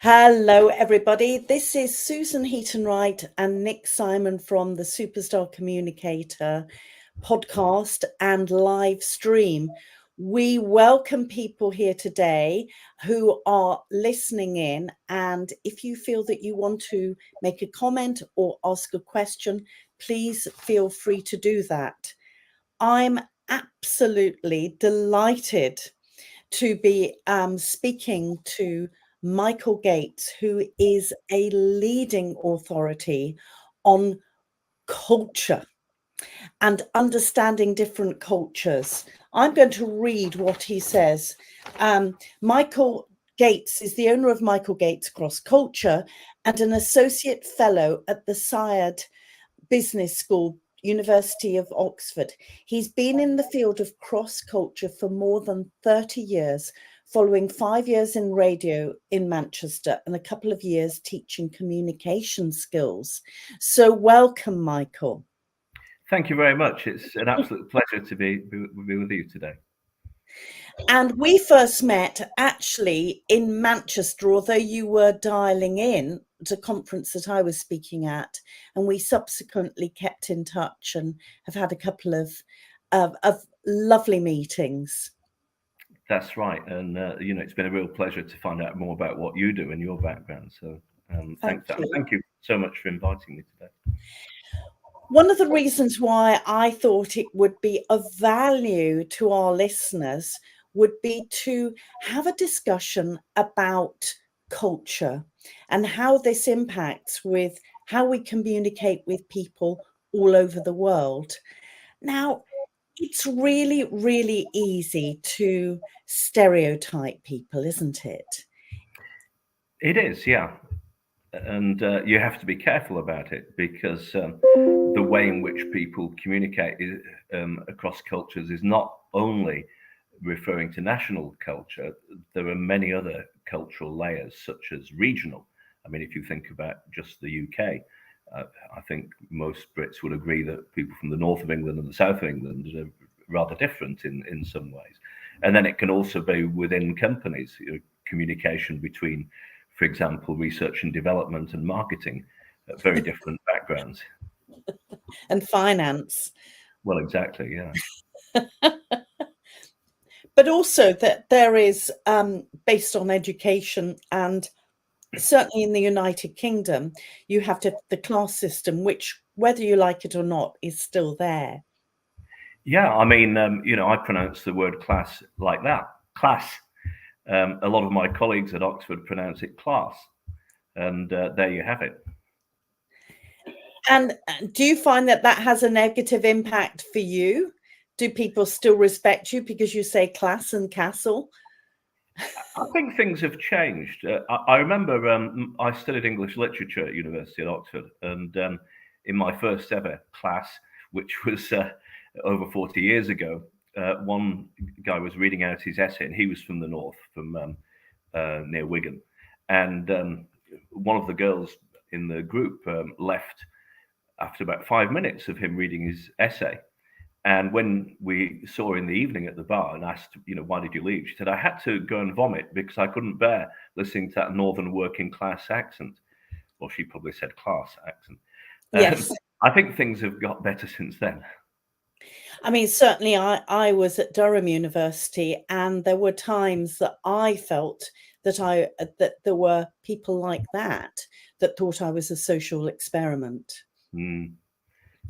Hello, everybody. This is Susan Heaton-Wright and Nick Simon from the Superstar Communicator podcast and live stream. We welcome people here today who are listening in, and if you feel that you want to make a comment or ask a question, please feel free to do that. I'm absolutely delighted to be speaking to Michael Gates, who is a leading authority on culture and understanding different cultures. I'm going to read what he says. Michael Gates is the owner of Michael Gates CrossCulture and an associate fellow at the SIAD Business School, University of Oxford. He's been in the field of cross-culture for more than 30 years, following 5 years in radio in Manchester and a couple of years teaching communication skills. So welcome, Michael. Thank you very much. It's an absolute pleasure to be with you today. And we first met actually in Manchester, although you were dialing in to a conference that I was speaking at, and we subsequently kept in touch and have had a couple of lovely meetings. That's right. And, it's been a real pleasure to find out more about what you do and your background. So thank you so much for inviting me today. One of the reasons why I thought it would be of value to our listeners would be to have a discussion about culture and how this impacts with how we communicate with people all over the world. Now, it's really, really easy to stereotype people, isn't it? It is, yeah. And you have to be careful about it because the way in which people communicate across cultures is not only referring to national culture. There are many other cultural layers, such as regional. I mean, if you think about just the UK, I think most Brits would agree that people from the north of England and the south of England are rather different in some ways. And then it can also be within companies, communication between, for example, research and development and marketing, very different backgrounds. And finance. Well, exactly, yeah. But also that there is, based on education, and certainly in the United Kingdom, you have the class system, which, whether you like it or not, is still there. Yeah, I mean, I pronounce the word class like that, class. A lot of my colleagues at Oxford pronounce it class. And there you have it. And do you find that has a negative impact for you? Do people still respect you because you say class and castle? I think things have changed. I remember I studied English literature at University of Oxford, and in my first ever class, which was over 40 years ago, one guy was reading out his essay, and he was from the north, from near Wigan, and one of the girls in the group left after about 5 minutes of him reading his essay. And when we saw her in the evening at the bar and asked, why did you leave? She said, I had to go and vomit because I couldn't bear listening to that northern working class accent. Well, she probably said class accent. Yes. I think things have got better since then. I mean, certainly I was at Durham University, and there were times that I felt that there were people like that thought I was a social experiment.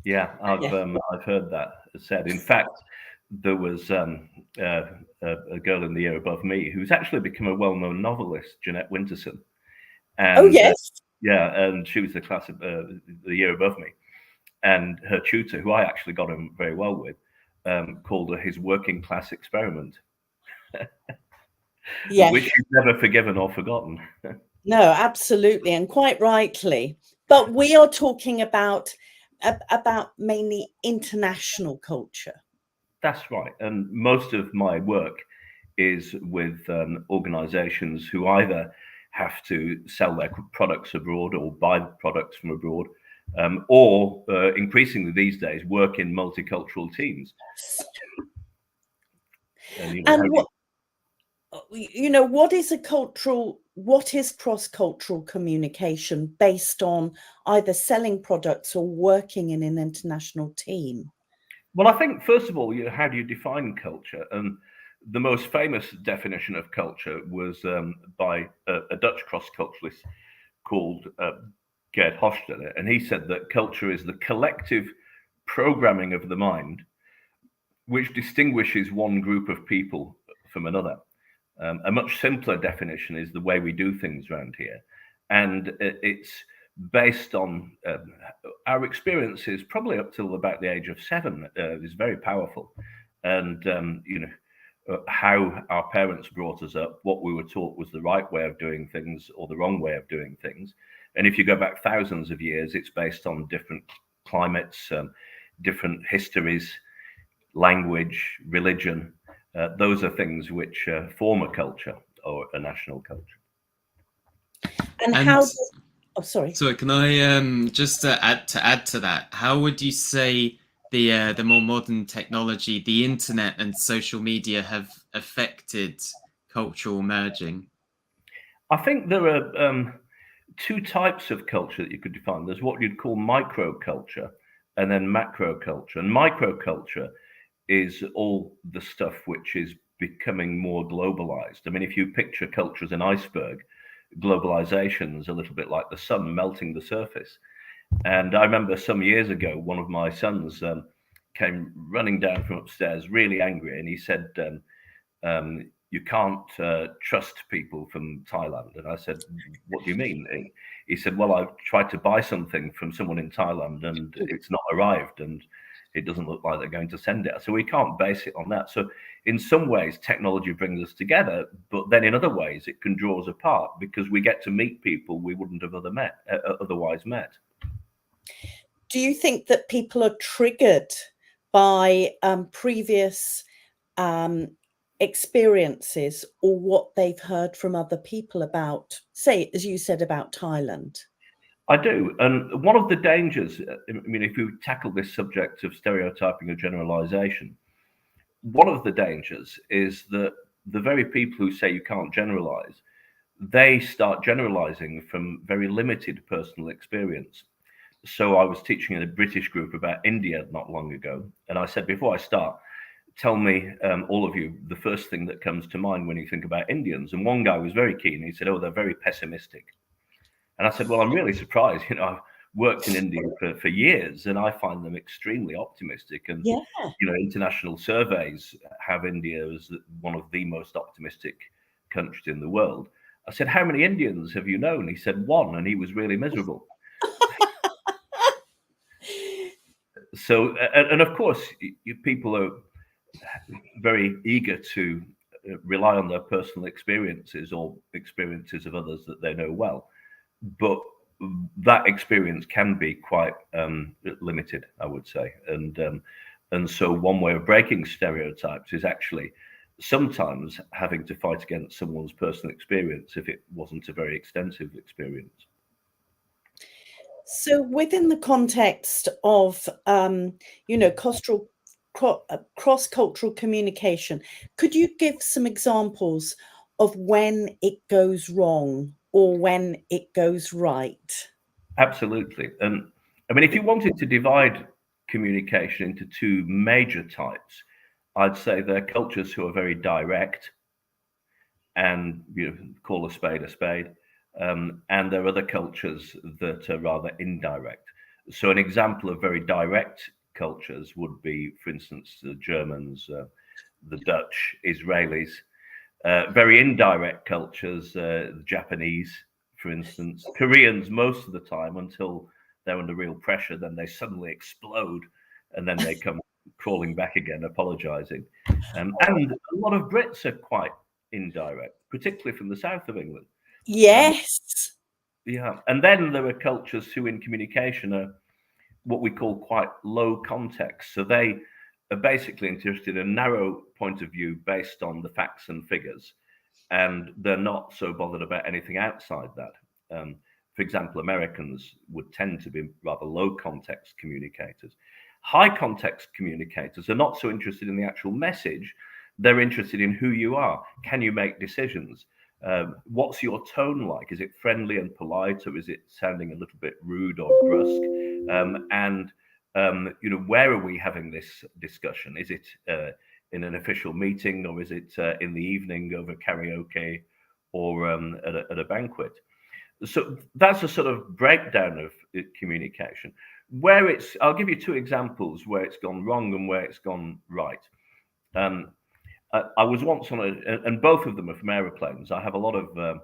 Yeah, I've heard that said. In fact, there was a girl in the year above me who's actually become a well-known novelist, Jeanette Winterson. And, oh yes, yeah, and she was the class of the year above me, and her tutor, who I actually got on very well with, called her his working class experiment. Yes. Which she's never forgiven or forgotten. No, absolutely, and quite rightly. But we are talking about mainly international culture. That's right. And most of my work is with organizations who either have to sell their products abroad or buy products from abroad, or increasingly these days work in multicultural teams. And what is cross-cultural communication based on either selling products or working in an international team? Well, I think, first of all, how do you define culture? And the most famous definition of culture was by a Dutch cross-culturalist called Gerd Hofstede. And he said that culture is the collective programming of the mind which distinguishes one group of people from another. A much simpler definition is the way we do things around here. And it's based on our experiences, probably up till about the age of 7, is very powerful. And, how our parents brought us up, what we were taught was the right way of doing things or the wrong way of doing things. And if you go back thousands of years, it's based on different climates, different histories, language, religion. Those are things which form a culture or a national culture. And how? Oh, sorry. So can I just add to that? How would you say the more modern technology, the internet and social media, have affected cultural merging? I think there are two types of culture that you could define. There's what you'd call microculture and then macroculture. And microculture is all the stuff which is becoming more globalized. I mean, if you picture culture as an iceberg, globalization is a little bit like the sun melting the surface. And I remember some years ago, one of my sons came running down from upstairs, really angry, and he said, you can't trust people from Thailand. And I said, what do you mean? He said, well, I've tried to buy something from someone in Thailand and it's not arrived and it doesn't look like they're going to send it. So we can't base it on that. So in some ways, technology brings us together, but then in other ways, it can draw us apart because we get to meet people we wouldn't have otherwise met. Do you think that people are triggered by previous experiences or what they've heard from other people about, say, as you said, about Thailand? I do. And one of the dangers, I mean, if you tackle this subject of stereotyping or generalization, one of the dangers is that the very people who say you can't generalize, they start generalizing from very limited personal experience. So I was teaching in a British group about India not long ago. And I said, before I start, tell me, all of you, the first thing that comes to mind when you think about Indians. And one guy was very keen. He said, oh, they're very pessimistic. And I said, well, I'm really surprised. I've worked in India for years and I find them extremely optimistic. And, international surveys have India as one of the most optimistic countries in the world. I said, how many Indians have you known? He said, 1, and he was really miserable. So, and of course, people are very eager to rely on their personal experiences or experiences of others that they know well. But that experience can be quite limited, I would say. And so one way of breaking stereotypes is actually sometimes having to fight against someone's personal experience if it wasn't a very extensive experience. So within the context of, cross-cultural communication, could you give some examples of when it goes wrong or when it goes right? Absolutely. And I mean, if you wanted to divide communication into 2 major types, I'd say there are cultures who are very direct and call a spade a spade. And there are other cultures that are rather indirect. So an example of very direct cultures would be, for instance, the Germans, the Dutch, Israelis. Very indirect cultures, the Japanese, for instance, Koreans most of the time until they're under real pressure, then they suddenly explode and then they come crawling back again, apologizing. And a lot of Brits are quite indirect, particularly from the south of England. Yes. And then there are cultures who in communication are what we call quite low context. So they are basically interested in a narrow point of view based on the facts and figures. And they're not so bothered about anything outside that. For example, Americans would tend to be rather low context communicators. High context communicators are not so interested in the actual message, They're interested in who you are. Can you make decisions? What's your tone like? Is it friendly and polite, or is it sounding a little bit rude or brusque? Where are we having this discussion? Is it in an official meeting, or is it in the evening over karaoke, or at a banquet? So that's a sort of breakdown of communication. I'll give you two examples where it's gone wrong and where it's gone right. I was once and both of them are from aeroplanes. I have a lot of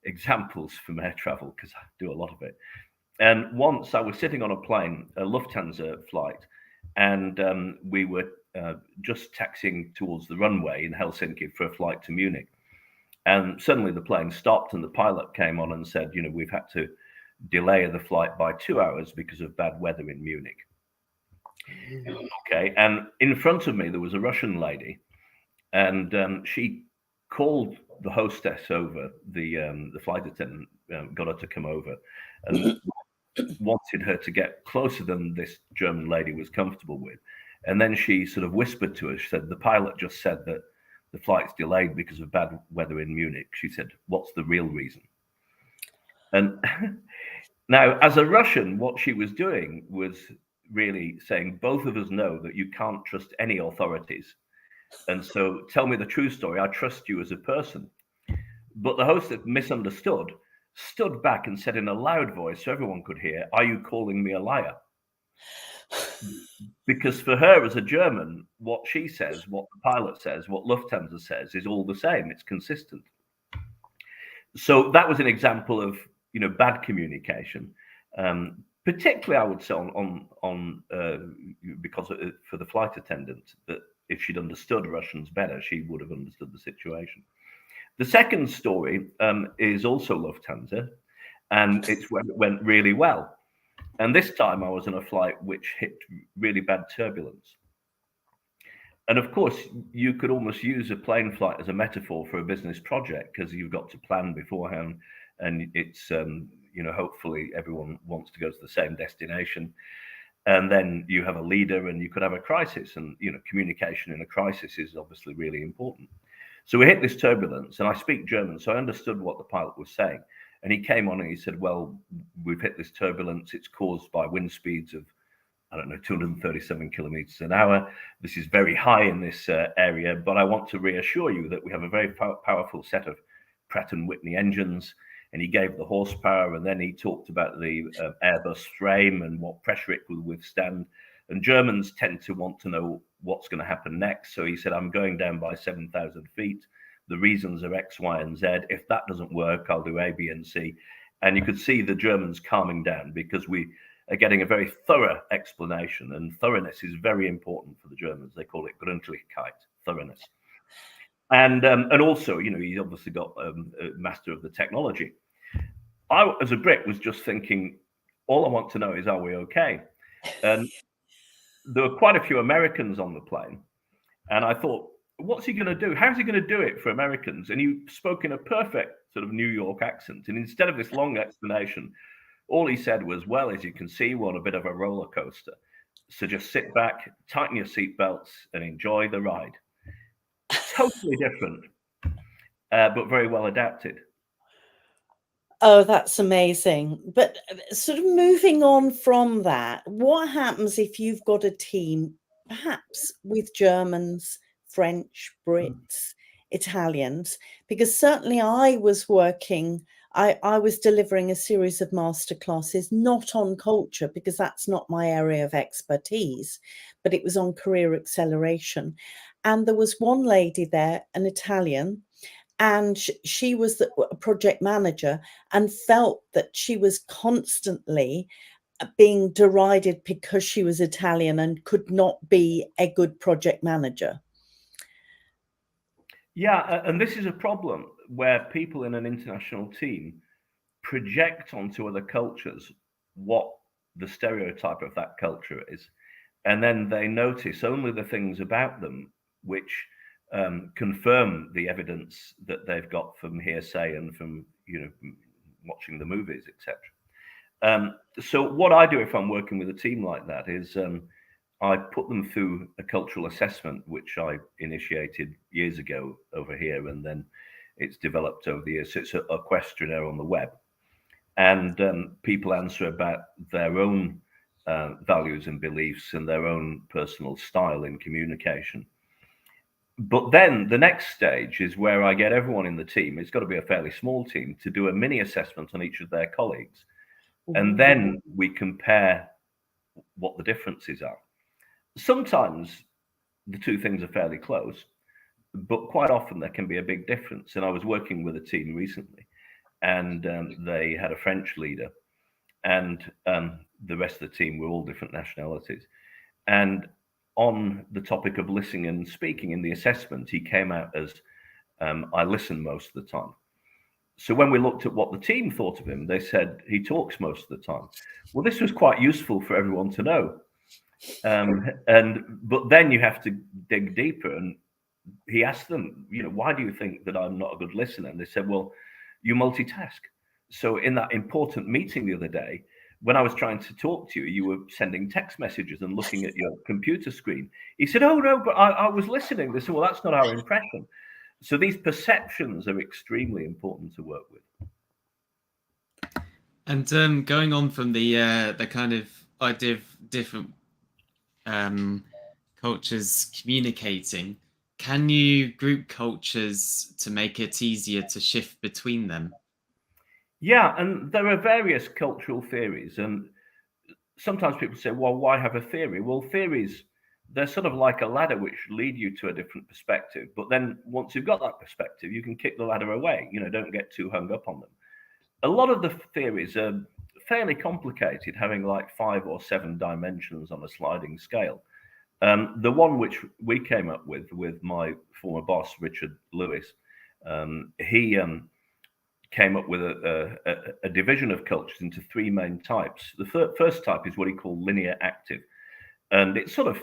examples from air travel because I do a lot of it. And once I was sitting on a plane, a Lufthansa flight, and we were just taxiing towards the runway in Helsinki for a flight to Munich. And suddenly the plane stopped and the pilot came on and said, we've had to delay the flight by 2 hours because of bad weather in Munich. Okay, and in front of me there was a Russian lady, and she called the hostess over, the flight attendant, got her to come over, and wanted her to get closer than this German lady was comfortable with. And then she sort of whispered to her, she said, the pilot just said that the flight's delayed because of bad weather in Munich. She said, what's the real reason? And now, as a Russian, what she was doing was really saying, both of us know that you can't trust any authorities. And so tell me the true story. I trust you as a person. But the host had misunderstood, stood back and said in a loud voice so everyone could hear, are you calling me a liar? Because for her as a German, what she says, what the pilot says, what Lufthansa says is all the same. It's consistent. So that was an example of, bad communication. Particularly, I would say because for the flight attendant, that if she'd understood Russians better, she would have understood the situation. The second story is also Lufthansa, and it's when it went really well. And this time I was on a flight which hit really bad turbulence. And of course, you could almost use a plane flight as a metaphor for a business project, because you've got to plan beforehand, and it's hopefully everyone wants to go to the same destination, and then you have a leader, and you could have a crisis, and communication in a crisis is obviously really important. So we hit this turbulence, and I speak German, so I understood what the pilot was saying, and he came on and he said, well, we've hit this turbulence, it's caused by wind speeds of 237 kilometers an hour. This is very high in this area, but I want to reassure you that we have a very powerful set of Pratt & Whitney engines. And he gave the horsepower, and then he talked about the Airbus frame and what pressure it would withstand. And Germans tend to want to know what's going to happen next. So he said, I'm going down by 7,000 feet. The reasons are X, Y, and Z. If that doesn't work, I'll do A, B, and C. And you could see the Germans calming down, because we are getting a very thorough explanation. And thoroughness is very important for the Germans. They call it Gründlichkeit, thoroughness. And also, he's obviously got a master of the technology. I, as a Brit, was just thinking, all I want to know is, are we okay? And there were quite a few Americans on the plane. And I thought, what's he going to do? How's he going to do it for Americans? And he spoke in a perfect sort of New York accent. And instead of this long explanation, all he said was, well, as you can see, we're on a bit of a roller coaster. So just sit back, tighten your seatbelts, and enjoy the ride. Totally different, but very well adapted. Oh, that's amazing. But sort of moving on from that, what happens if you've got a team, perhaps with Germans, French, Brits, Italians? Because certainly I was working, I was delivering a series of masterclasses, not on culture, because that's not my area of expertise, but it was on career acceleration. And there was one lady there, an Italian, and she was a project manager, and felt that she was constantly being derided because she was Italian and could not be a good project manager. Yeah, and this is a problem where people in an international team project onto other cultures what the stereotype of that culture is, and then they notice only the things about them which confirm the evidence that they've got from hearsay and from watching the movies, etc. So what I do if I'm working with a team like that is I put them through a cultural assessment, which I initiated years ago over here, and then it's developed over the years. So it's a questionnaire on the web, and people answer about their own values and beliefs and their own personal style in communication. But then the next stage is where I get everyone in the team, it's got to be a fairly small team, to do a mini assessment on each of their colleagues. And then we compare what the differences are. Sometimes the two things are fairly close, but quite often there can be a big difference. And I was working with a team recently, and they had a French leader, and the rest of the team were all different nationalities. And on the topic of listening and speaking in the assessment, he came out as I listen most of the time. So when we looked at what the team thought of him, they said he talks most of the time. Well, this was quite useful for everyone to know. But then you have to dig deeper. And he asked them, why do you think that I'm not a good listener? And they said, well, you multitask. So in that important meeting the other day, when I was trying to talk to you, you were sending text messages and looking at your computer screen. He said, oh, no, but I was listening. They said, well, that's not our impression. So these perceptions are extremely important to work with. And going on from the kind of idea of different cultures communicating, can you group cultures to make it easier to shift between them? Yeah, and there are various cultural theories, and sometimes people say, well, why have a theory? Well, theories, they're sort of like a ladder which lead you to a different perspective. But then once you've got that perspective, you can kick the ladder away. Don't get too hung up on them. A lot of the theories are fairly complicated, having like 5 or 7 dimensions on a sliding scale. The one which we came up with my former boss, Richard Lewis, he came up with a division of cultures into 3 main types. The first type is what he called linear active. And it sort of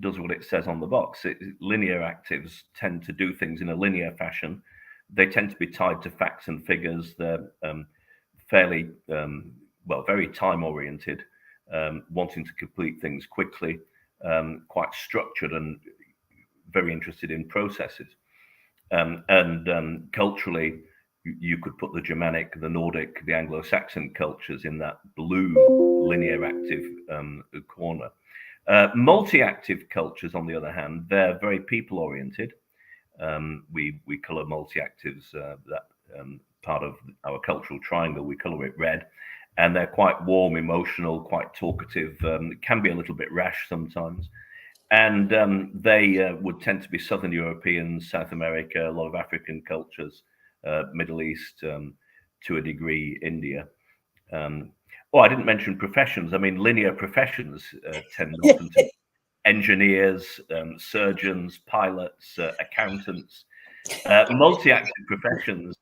does what it says on the box. Linear actives tend to do things in a linear fashion. They tend to be tied to facts and figures. They're fairly, very time-oriented, wanting to complete things quickly, quite structured and very interested in processes. Culturally, you could put the Germanic, the Nordic, the Anglo-Saxon cultures in that blue linear active corner. Multi-active cultures, on the other hand, they're very people-oriented. We color multi-actives, that part of our cultural triangle, we color it red. And they're quite warm, emotional, quite talkative, can be a little bit rash sometimes. And they would tend to be Southern Europeans, South America, a lot of African cultures, Middle East, to a degree, India. I didn't mention professions. I mean, linear professions tend often to engineers, surgeons, pilots, accountants. Multi-active professions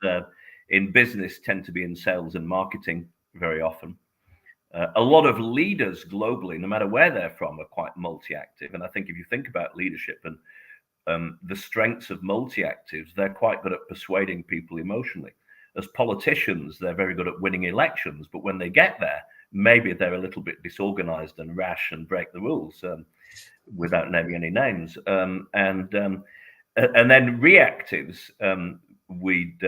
in business tend to be in sales and marketing very often. A lot of leaders globally, no matter where they're from, are quite multi-active. And I think if you think about leadership and the strengths of multi-actives, they're quite good at persuading people emotionally. As politicians, they're very good at winning elections, but when they get there, maybe they're a little bit disorganized and rash and break the rules, without naming any names. And then reactives, we'd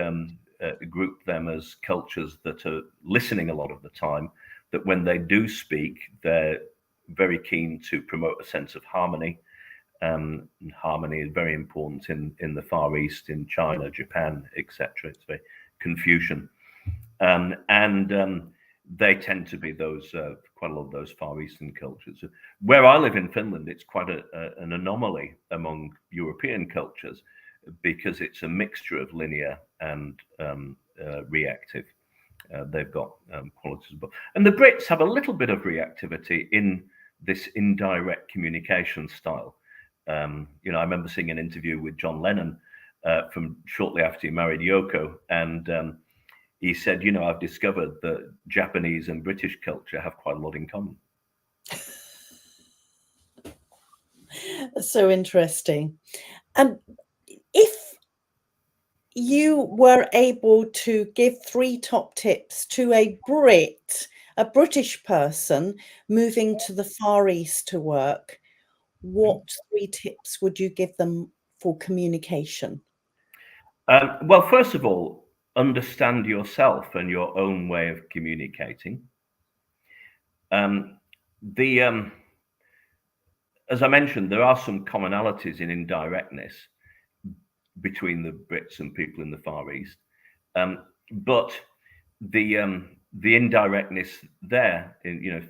group them as cultures that are listening a lot of the time, that when they do speak, they're very keen to promote a sense of harmony. Harmony is very important in the Far East, in China, Japan, etc. It's very Confucian. They tend to be those, quite a lot of those Far Eastern cultures. Where I live in Finland, it's quite an anomaly among European cultures, because it's a mixture of linear and reactive. They've got qualities of both. And the Brits have a little bit of reactivity in this indirect communication style. I remember seeing an interview with John Lennon from shortly after he married Yoko, and he said, I've discovered that Japanese and British culture have quite a lot in common. So interesting. And if you were able to give 3 top tips to a Brit, a British person moving to the Far East to work, what 3 tips would you give them for communication? Well, first of all, understand yourself and your own way of communicating. The As I mentioned, there are some commonalities in indirectness between the Brits and people in the Far East, but the indirectness there,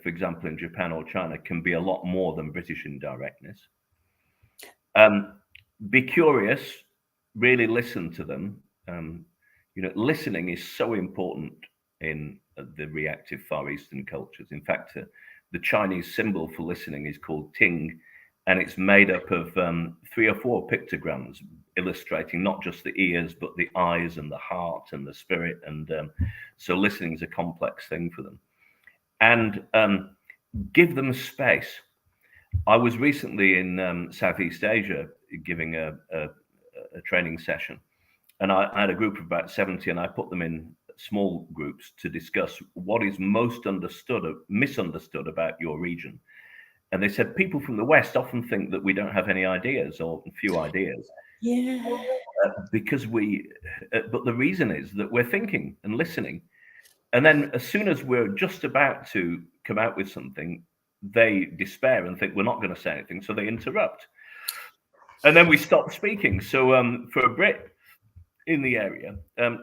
for example, in Japan or China, can be a lot more than British indirectness. Be curious, really listen to them. Listening is so important in the reactive Far Eastern cultures. In fact, the Chinese symbol for listening is called ting, and it's made up of 3 or 4 pictograms illustrating not just the ears, but the eyes and the heart and the spirit. And so listening is a complex thing for them. And give them space. I was recently in Southeast Asia giving a training session, and I had a group of about 70, and I put them in small groups to discuss what is most understood or misunderstood about your region. And they said people from the West often think that we don't have any ideas or few ideas. Yeah. Because but the reason is that we're thinking and listening. And then as soon as we're just about to come out with something, they despair and think we're not going to say anything. So they interrupt. And then we stop speaking. So for a Brit in the area,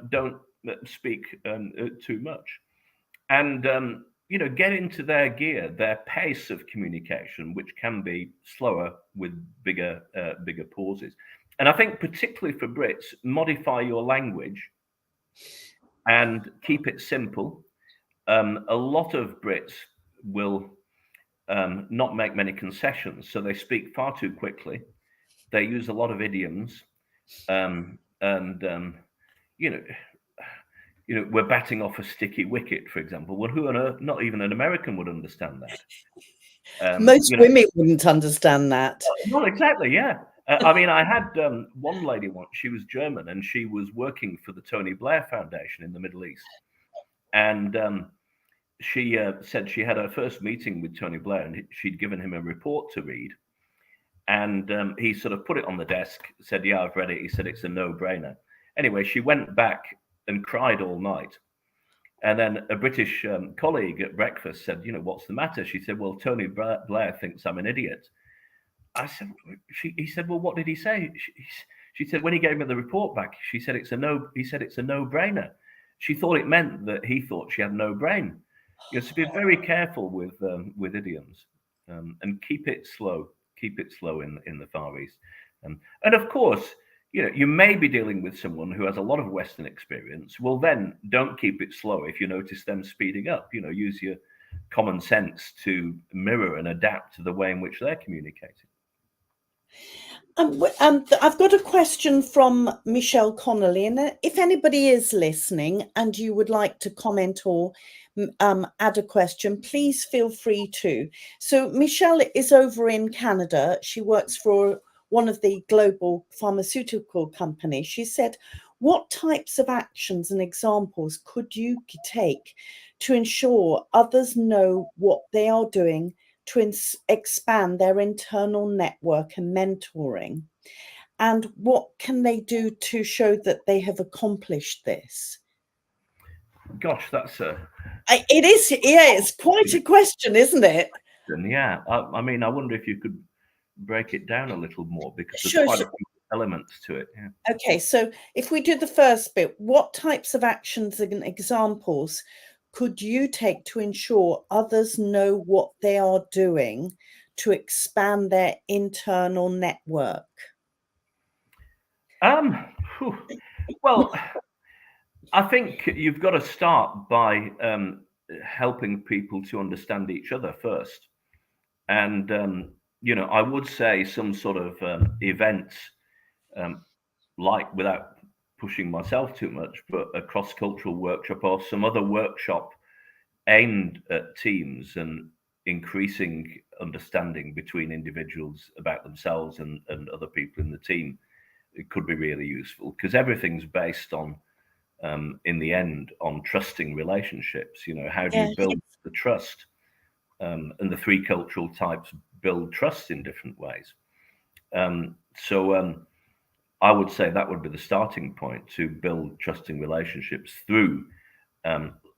don't speak too much. And, get into their gear, their pace of communication, which can be slower with bigger pauses. And I think particularly for Brits, modify your language and keep it simple. A lot of Brits will not make many concessions, so they speak far too quickly. They use a lot of idioms, and we're batting off a sticky wicket, for example. Well, who on earth? Not even an American would understand that. Most women wouldn't understand that. Not exactly, yeah. I mean, I had one lady once. She was German, and she was working for the Tony Blair Foundation in the Middle East. And she said she had her first meeting with Tony Blair, and she'd given him a report to read. And he sort of put it on the desk, said, "Yeah, I've read it." He said, "It's a no-brainer." Anyway, she went back and cried all night. And then a British colleague at breakfast said, "What's the matter?" She said, "Well, Tony Blair thinks I'm an idiot." I said, he said, "Well, what did he say?" She said, "When he gave me the report back, he said it's a no-brainer." She thought it meant that he thought she had no brain. So be very careful with idioms, and keep it slow. Keep it slow in the Far East. And of course, you may be dealing with someone who has a lot of Western experience. Well, then don't keep it slow if you notice them speeding up. Use your common sense to mirror and adapt to the way in which they're communicating. I've got a question from Michelle Connolly, and if anybody is listening and you would like to comment or add a question, please feel free to. So Michelle is over in Canada. She works for one of the global pharmaceutical companies. She said, what types of actions and examples could you take to ensure others know what they are doing to expand their internal network and mentoring? And what can they do to show that they have accomplished this? Gosh, that's it is, yeah, it's quite a question, isn't it? Yeah, I mean, I wonder if you could break it down a little more, because there's quite a few elements to it. Yeah. Okay, so if we do the first bit, what types of actions and examples could you take to ensure others know what they are doing to expand their internal network? Well, I think you've got to start by helping people to understand each other first. And, I would say some sort of events, like, without pushing myself too much, but a cross-cultural workshop or some other workshop aimed at teams and increasing understanding between individuals about themselves and other people in the team. It could be really useful, because everything's based on in the end on trusting relationships. You know, how do Yeah. you build the trust? And the three cultural types build trust in different ways. So I would say that would be the starting point, to build trusting relationships through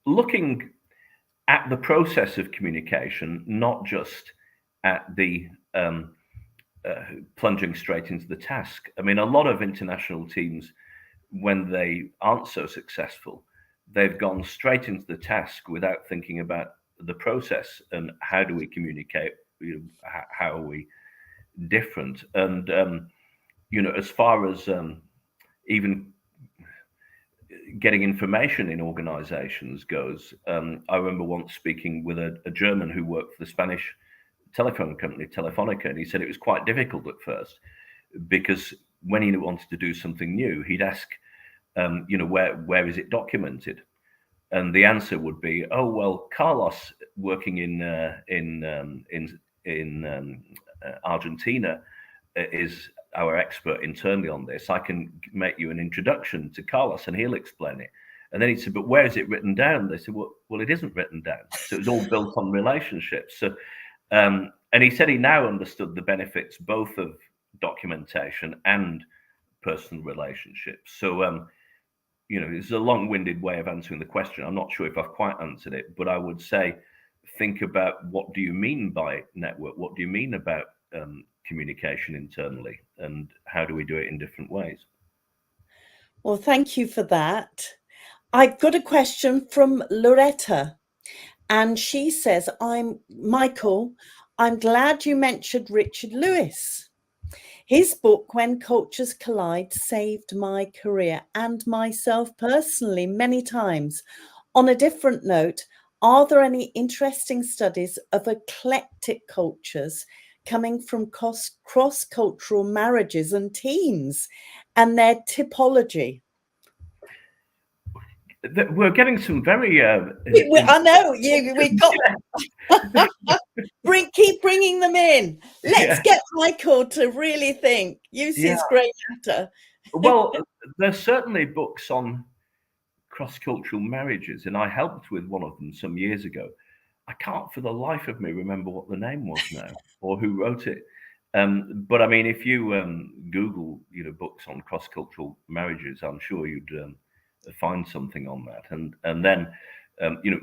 looking at the process of communication, not just at the plunging straight into the task. I mean, a lot of international teams, when they aren't so successful, they've gone straight into the task without thinking about the process and how do we communicate, how are we different. And as far as even getting information in organizations goes, I remember once speaking with a German who worked for the Spanish telephone company Telefonica, and he said it was quite difficult at first, because when he wanted to do something new, he'd ask, where is it documented? And the answer would be, oh well, Carlos working in Argentina is our expert internally on this. I can make you an introduction to Carlos and he'll explain it. And then he said, but where is it written down? They said, well, it isn't written down. So it was all built on relationships. So, and he said he now understood the benefits both of documentation and personal relationships. So, it's a long-winded way of answering the question. I'm not sure if I've quite answered it, but I would say, think about, what do you mean by network? What do you mean about communication internally, and how do we do it in different ways? Well, thank you for that. I've got a question from Loretta, and she says, Michael, I'm glad you mentioned Richard Lewis. His book, When Cultures Collide, saved my career and myself personally many times. On a different note, are there any interesting studies of eclectic cultures coming from cross-cultural marriages and teams and their typology? We're getting some very... I know, we've got... keep bringing them in. Let's get Michael to really think. Use his great data. Well, there's certainly books on cross-cultural marriages, and I helped with one of them some years ago. I can't for the life of me remember what the name was now or who wrote it. But I mean, if you Google, books on cross-cultural marriages, I'm sure you'd find something on that. And then,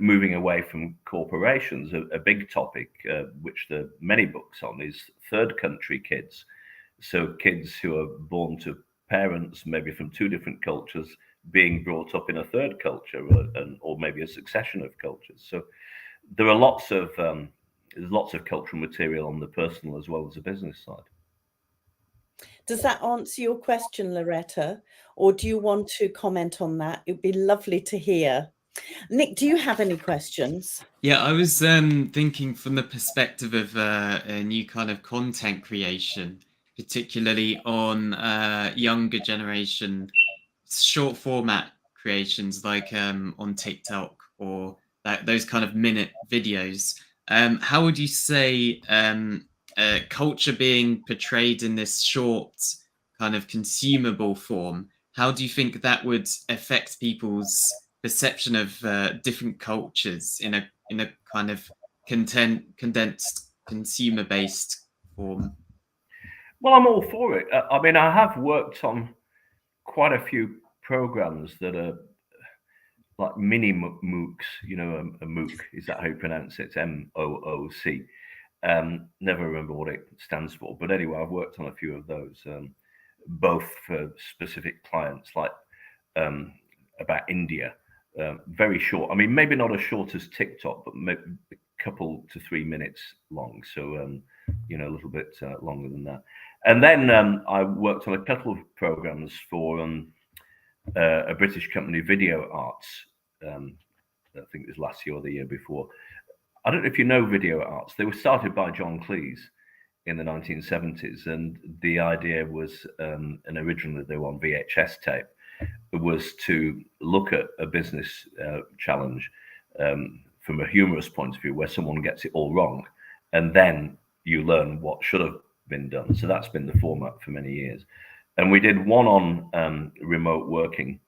moving away from corporations, a big topic, which there are many books on, is third country kids. So kids who are born to parents, maybe from two different cultures, being brought up in a third culture, or maybe a succession of cultures. So there are lots of cultural material on the personal as well as the business side. Does that answer your question, Loretta? Or do you want to comment on that? It'd be lovely to hear. Nick, do you have any questions? Yeah, I was thinking from the perspective of a new kind of content creation, particularly on younger generation short format creations, like on TikTok or those kind of minute videos. How would you say culture being portrayed in this short kind of consumable form, how do you think that would affect people's perception of different cultures in a kind of condensed consumer-based form? Well, I'm all for it. I mean, I have worked on quite a few programs that are like mini MOOCs. A MOOC, is that how you pronounce it? MOOC. Never remember what it stands for, but anyway, I've worked on a few of those, both for specific clients, like about India. Very short. I mean, maybe not as short as TikTok, but maybe a couple to 3 minutes long. So, a little bit longer than that. And then I worked on a couple of programs for a British company, Video Arts. I think it was last year or the year before. I don't know if you know Video Arts. They were started by John Cleese in the 1970s, and the idea was, and originally they were on VHS tape, was to look at a business challenge from a humorous point of view, where someone gets it all wrong, and then you learn what should have been done. So that's been the format for many years. And we did one on remote working,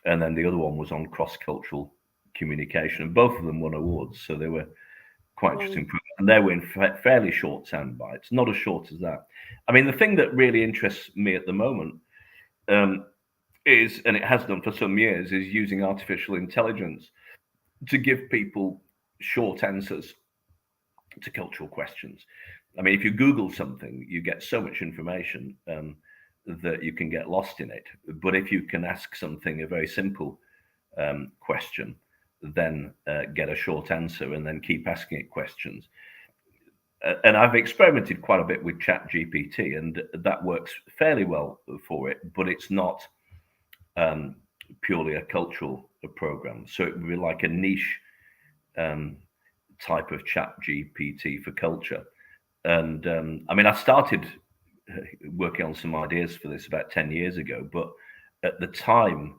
and then the other one was on cross-cultural communication, and both of them won awards. So they were quite interesting, and they were in fairly short sound bites, not as short as that. I mean, the thing that really interests me at the moment is, and it has done for some years, is using artificial intelligence to give people short answers to cultural questions. I mean, if you Google something, you get so much information that you can get lost in it. But if you can ask something, a very simple question, then get a short answer and then keep asking it questions. And I've experimented quite a bit with ChatGPT, and that works fairly well for it, but it's not purely a cultural program. So it would be like a niche type of ChatGPT for culture. And I mean, I started working on some ideas for this about 10 years ago, but at the time,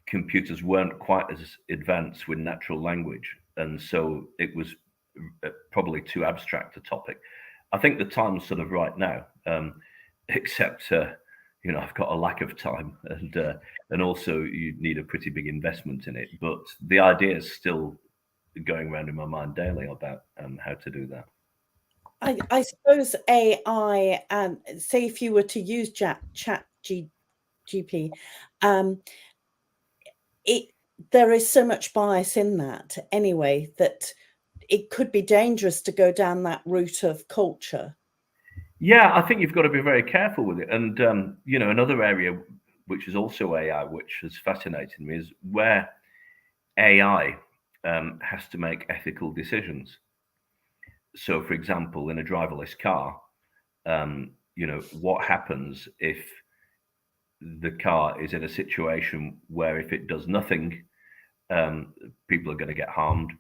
computers weren't quite as advanced with natural language. And so it was probably too abstract a topic. I think the time's sort of right now, except, you know, I've got a lack of time, and also you need a pretty big investment in it. But the idea is still going around in my mind daily about how to do that. I suppose AI, and say if you were to use ChatGPT, there is so much bias in that anyway that it could be dangerous to go down that route of culture. Yeah, I think you've got to be very careful with it. And you know, another area which is also AI, which has fascinated me, is where AI has to make ethical decisions. So, for example, in a driverless car, you know, what happens if the car is in a situation where if it does nothing, people are going to get harmed.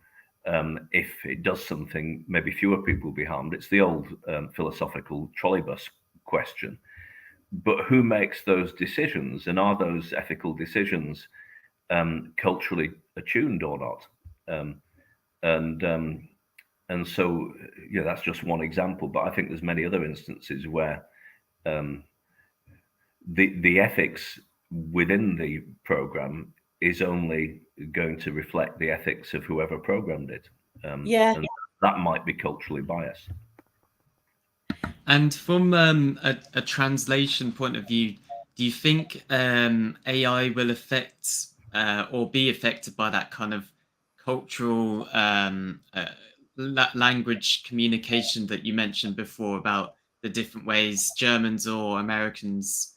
If it does something, maybe fewer people will be harmed. It's the old philosophical trolleybus question. But who makes those decisions, and are those ethical decisions culturally attuned or not? And so, yeah, that's just one example. But I think there's many other instances where the ethics within the program is only going to reflect the ethics of whoever programmed it. Yeah. And that might be culturally biased. And from a translation point of view, do you think AI will affect or be affected by that kind of cultural language communication that you mentioned before about the different ways Germans or Americans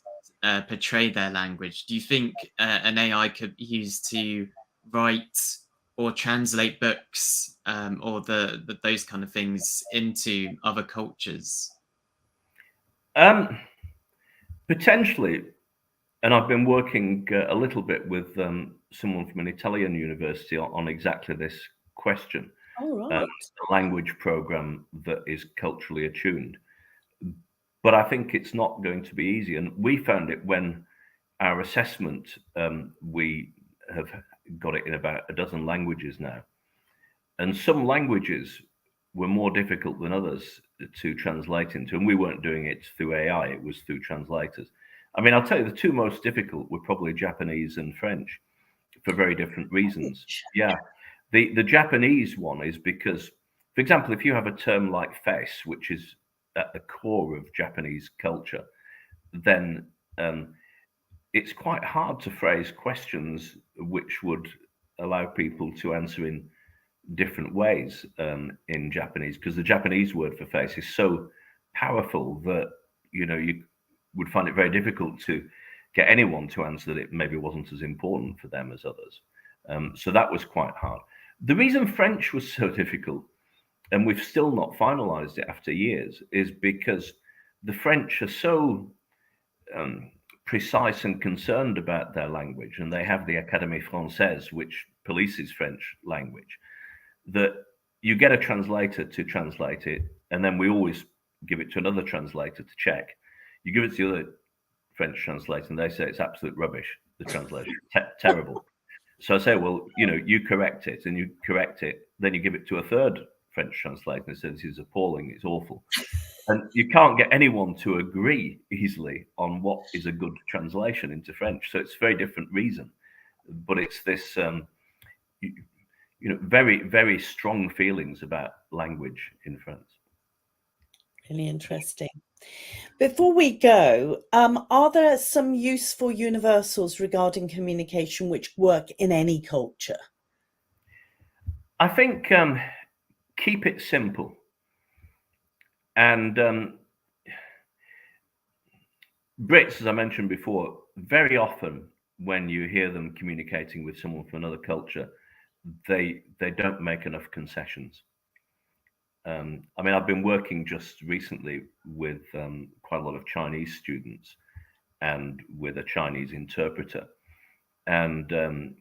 portray their language? Do you think an AI could be used to write or translate books or those kind of things into other cultures? Potentially, and I've been working a little bit with someone from an Italian university on exactly this question. All right. A language program that is culturally attuned. But I think it's not going to be easy. And we found it when our assessment, we have got it in about a dozen languages now. And some languages were more difficult than others to translate into. And we weren't doing it through AI, it was through translators. I mean, I'll tell you, the two most difficult were probably Japanese and French for very different reasons. Yeah. The Japanese one is because, for example, if you have a term like face, which is at the core of Japanese culture, then it's quite hard to phrase questions which would allow people to answer in different ways in Japanese, because the Japanese word for face is so powerful that, you know, you would find it very difficult to get anyone to answer that it maybe wasn't as important for them as others. So that was quite hard. The reason French was so difficult, and we've still not finalized it after years, is because the French are so precise and concerned about their language, and they have the Académie Française, which polices French language, that you get a translator to translate it, and then we always give it to another translator to check. You give it to the other French translator, and they say it's absolute rubbish, the translation, terrible. So I say, well, you know, you correct it, and you correct it, then you give it to a third French translator and say, this is appalling, it's awful. And you can't get anyone to agree easily on what is a good translation into French. So it's a very different reason. But it's this, very, very strong feelings about language in France. Really interesting. Before we go, are there some useful universals regarding communication which work in any culture? I think keep it simple. And Brits, as I mentioned before, very often when you hear them communicating with someone from another culture, they don't make enough concessions. I mean, I've been working just recently with quite a lot of Chinese students and with a Chinese interpreter. And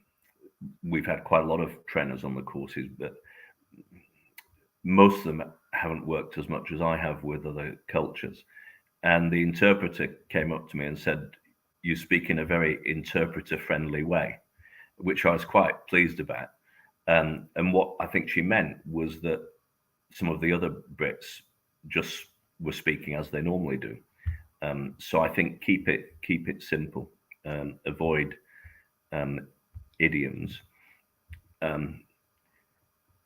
we've had quite a lot of trainers on the courses, but most of them haven't worked as much as I have with other cultures. And the interpreter came up to me and said, "You speak in a very interpreter-friendly way," which I was quite pleased about. And what I think she meant was that some of the other Brits just were speaking as they normally do. So I think keep it simple. Avoid idioms.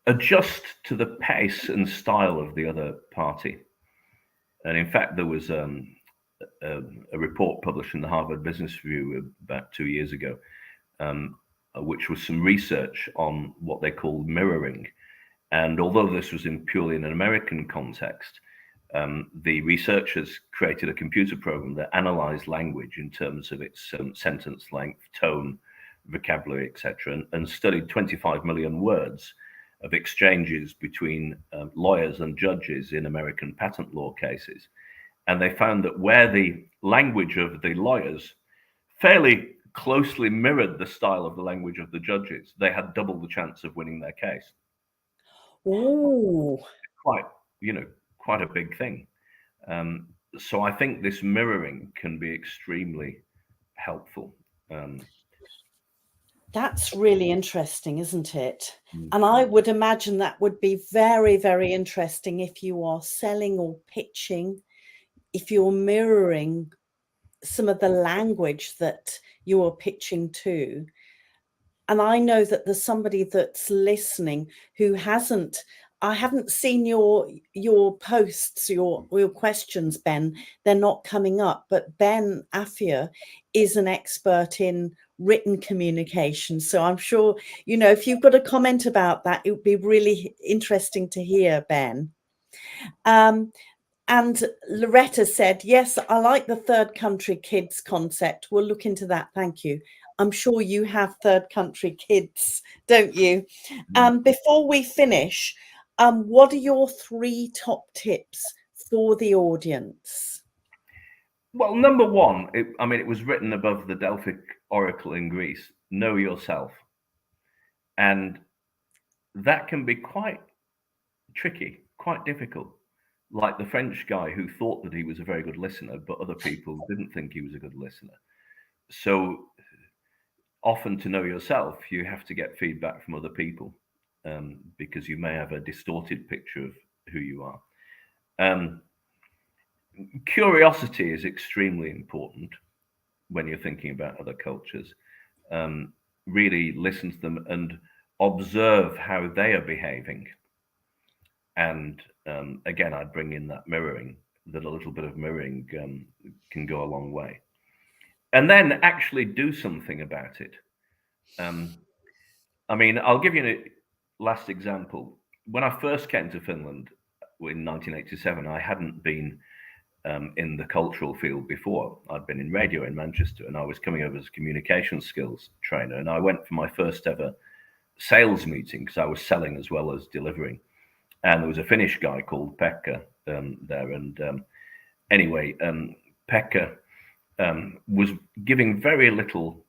Adjust to the pace and style of the other party. And in fact, there was a report published in the Harvard Business Review about 2 years ago, which was some research on what they call mirroring. And although this was in purely an American context, the researchers created a computer program that analyzed language in terms of its sentence length, tone, vocabulary, etc., and studied 25 million words of exchanges between lawyers and judges in American patent law cases. And they found that where the language of the lawyers fairly closely mirrored the style of the language of the judges, they had double the chance of winning their case. Ooh. Quite a big thing. So I think this mirroring can be extremely helpful. That's really interesting, isn't it? And I would imagine that would be very, very interesting if you are selling or pitching, if you're mirroring some of the language that you are pitching to. And I know that there's somebody that's listening who I haven't seen your posts, your questions, Ben. They're not coming up, but Ben Afia is an expert in written communication. So I'm sure, if you've got a comment about that, it would be really interesting to hear, Ben. And Loretta said, yes, I like the third country kids concept. We'll look into that. Thank you. I'm sure you have third country kids, don't you? Before we finish, what are your 3 top tips for the audience? Well, number one, it was written above the Delphic Oracle in Greece, know yourself. And that can be quite tricky, quite difficult. Like the French guy who thought that he was a very good listener, but other people didn't think he was a good listener. So often to know yourself, you have to get feedback from other people because you may have a distorted picture of who you are. Curiosity is extremely important when you're thinking about other cultures. Really listen to them and observe how they are behaving. And again, I'd bring in that mirroring, that a little bit of mirroring can go a long way. And then actually do something about it. I'll give you a last example. When I first came to Finland in 1987, I hadn't been in the cultural field before. I'd been in radio in Manchester, and I was coming over as a communication skills trainer. And I went for my first ever sales meeting because I was selling as well as delivering. And there was a Finnish guy called Pekka there. And anyway, Pekka was giving very little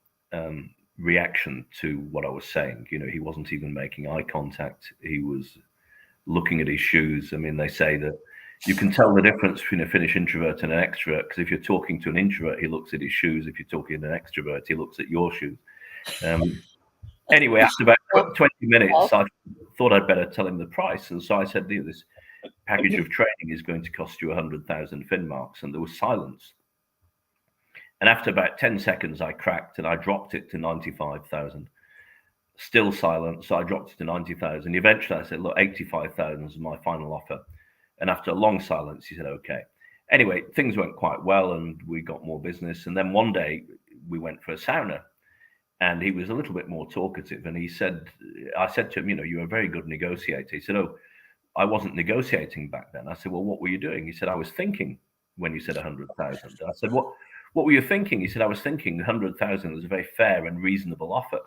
reaction to what I was saying. He wasn't even making eye contact. He was looking at his shoes. They say that you can tell the difference between a Finnish introvert and an extrovert, because if you're talking to an introvert, he looks at his shoes. If you're talking to an extrovert, he looks at your shoes. Anyway, after about 20 minutes, I thought I'd better tell him the price. And so I said, this package of training is going to cost you 100,000 fin marks. And there was silence. And after about 10 seconds, I cracked and I dropped it to 95,000. Still silent, so I dropped it to 90,000. Eventually, I said, look, 85,000 is my final offer. And after a long silence, he said, okay. Anyway, things went quite well and we got more business. And then one day we went for a sauna and he was a little bit more talkative. And he said, I said to him, you know, you're a very good negotiator. He said, oh, I wasn't negotiating back then. I said, well, what were you doing? He said, I was thinking when you said 100,000. I said, what were you thinking? He said, I was thinking 100,000 was a very fair and reasonable offer.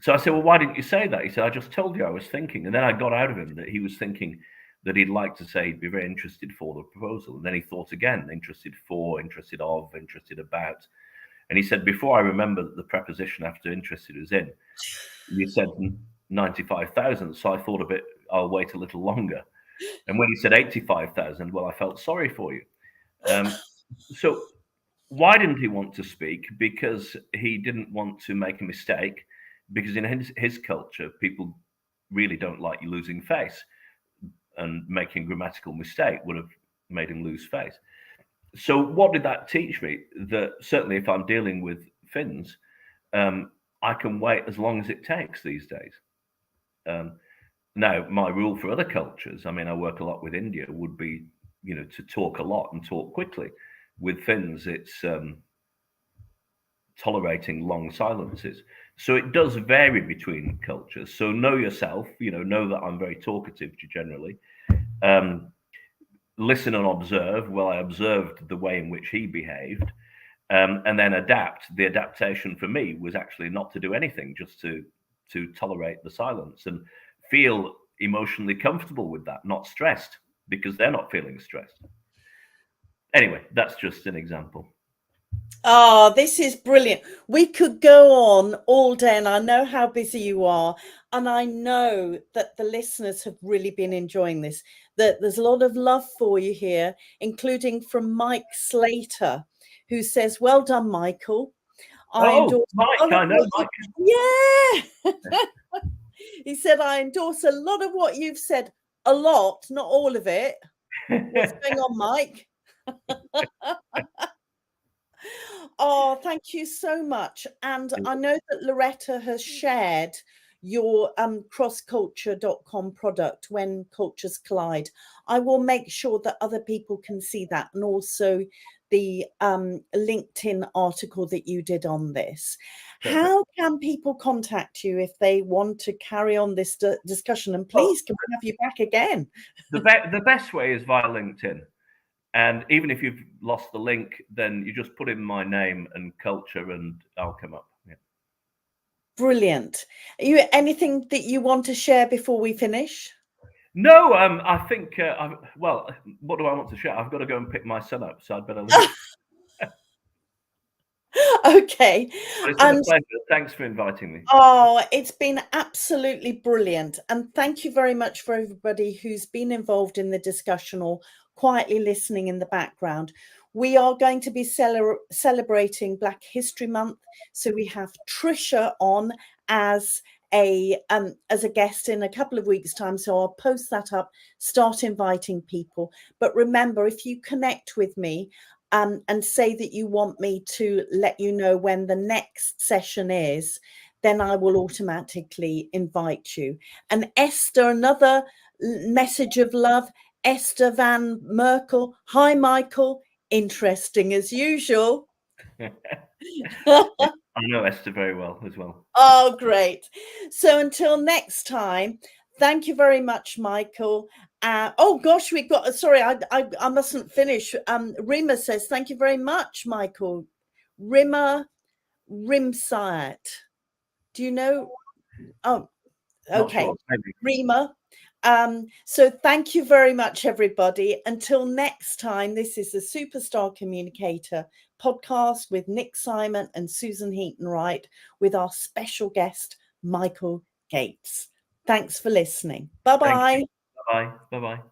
So I said, well, why didn't you say that? He said, I just told you I was thinking. And then I got out of him that he was thinking that he'd like to say he'd be very interested for the proposal. And then he thought again, interested for, interested of, interested about. And he said, before I remember the preposition after interested was in, you said 95,000. So I thought a bit, I'll wait a little longer. And when he said 85,000, well, I felt sorry for you. So why didn't he want to speak? Because he didn't want to make a mistake. Because in his culture, people really don't like you losing face, and making a grammatical mistake would have made him lose face. So what did that teach me? That certainly if I'm dealing with Finns, I can wait as long as it takes these days. Now, my rule for other cultures, I mean, I work a lot with India, would be, you know, to talk a lot and talk quickly. With Finns, it's tolerating long silences. So it does vary between cultures. So know yourself, you know that I'm very talkative generally. Listen and observe. Well, I observed the way in which he behaved, and then adapt. The adaptation for me was actually not to do anything, just to tolerate the silence and feel emotionally comfortable with that, not stressed, because they're not feeling stressed. Anyway, that's just an example. Oh, this is brilliant. We could go on all day, and I know how busy you are. And I know that the listeners have really been enjoying this, that there's a lot of love for you here, including from Mike Slater, who says, well done, Michael. Mike, I know Mike. Yeah. He said, I endorse a lot of what you've said. A lot, not all of it. What's going on, Mike? Oh, thank you so much. And I know that Loretta has shared your crossculture.com product, When Cultures Collide. I will make sure that other people can see that, and also the LinkedIn article that you did on this. Perfect. How can people contact you if they want to carry on this discussion? And please, can we have you back again? The best way is via LinkedIn. And even if you've lost the link, then you just put in my name and culture and I'll come up. Yeah. Brilliant. Anything that you want to share before we finish? No, I think, well, what do I want to share? I've got to go and pick my son up, so I'd better leave. Okay. But it's been a pleasure. Thanks for inviting me. Oh, it's been absolutely brilliant. And thank you very much for everybody who's been involved in the discussion or quietly listening in the background. We are going to be celebrating Black History Month. So we have Trisha on as a guest in a couple of weeks' time. So I'll post that up, start inviting people. But remember, if you connect with me, and say that you want me to let you know when the next session is, then I will automatically invite you. And Esther, another message of love, Esther Van Merkel. Hi, Michael. Interesting as usual. I know Esther very well as well. Oh, great. So until next time, thank you very much, Michael. Oh gosh, we've got, sorry, I mustn't finish. Rima says, thank you very much, Michael. Rima Rimsayat. Do you know? Oh, okay. Sure, Rima. So thank you very much, everybody. Until next time, this is the Superstar Communicator podcast with Nick Simon and Susan Heaton-Wright with our special guest, Michael Gates. Thanks for listening. Bye-bye. Bye-bye. Bye-bye.